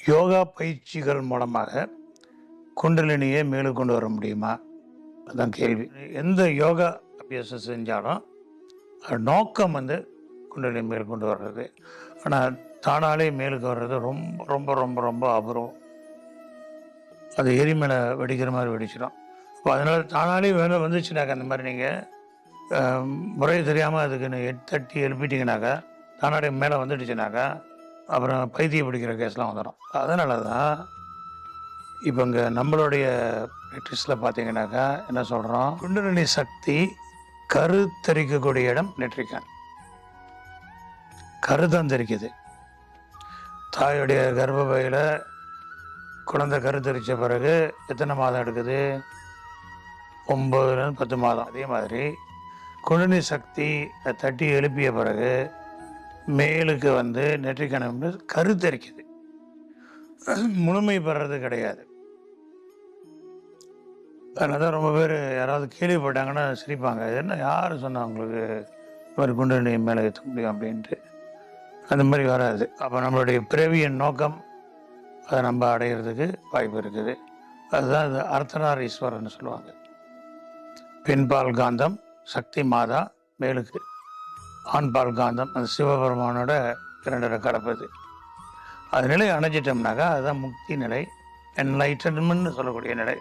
யோகா பயிற்சிகள் மூலமாக குண்டலினியை மேலே கொண்டு வர முடியுமா? அதுதான் கேள்வி. எந்த யோகா அபியாசம் செஞ்சாலும் நோக்கம் குண்டலினி மேல் கொண்டு வர்றது. ஆனால் தானாலே மேலுக்கு வர்றது ரொம்ப ரொம்ப ரொம்ப ரொம்ப அபூர்வம். அது எரி மேலே வெடிக்கிற மாதிரி வெடிச்சிடும். இப்போ அதனால் தானாலே மேலே வந்துச்சுனாக்கா, அந்த மாதிரி நீங்கள் முறை தெரியாமல் அதுக்கு தட்டி எழுப்பிட்டீங்கனாக்கா, தானாலே மேலே வந்துடுச்சுனாக்கா அப்புறம் பைத்தியம் பிடிக்கிற கேஸ்லாம் வந்துடும். அதனால தான் இப்போ இங்கே நம்மளுடைய ப்ராக்டிஸில் பார்த்தீங்கன்னாக்கா என்ன சொல்கிறோம், குண்டலினி சக்தி கருத்தரிக்கக்கூடிய இடம் நெற்றிக்கண். கருதான் தெரிக்குது. தாயுடைய கர்ப்பப்பையில் குழந்தை கருத்தரித்த பிறகு எத்தனை மாதம் எடுக்குது? 9லேருந்து 10 மாதம். அதே மாதிரி குண்டலினி சக்தி தட்டி எழுப்பிய பிறகு மேலுக்கு நெற்றிக்கணம் கருத்தரிக்குது. முழுமை பெறது கிடையாது. அதனால தான் ரொம்ப பேர் யாராவது கேள்விப்பட்டாங்கன்னா சிரிப்பாங்க. என்ன யார் சொன்னா உங்களுக்கு இது மாதிரி குண்டலினி மேலே ஏற்ற முடியும் அப்படின்ட்டு? அந்த மாதிரி வராது. அப்போ நம்மளுடைய பிறவியின் நோக்கம் அதை நம்ம அடையிறதுக்கு வாய்ப்பு இருக்குது. அதுதான் இது அர்த்தநாரீஸ்வரர்னு சொல்லுவாங்க. பெண்பால் காந்தம் சக்தி மாதா மேலுக்கு, ஆண்பால் காந்தம் அந்த சிவபெருமானோட 2 கலப்பது. அது நிலை அணைஞ்சிட்டோம்னாக்கா அதுதான் முக்தி நிலை, என்லைட்டன்மெண்ட்னு சொல்லக்கூடிய நிலை.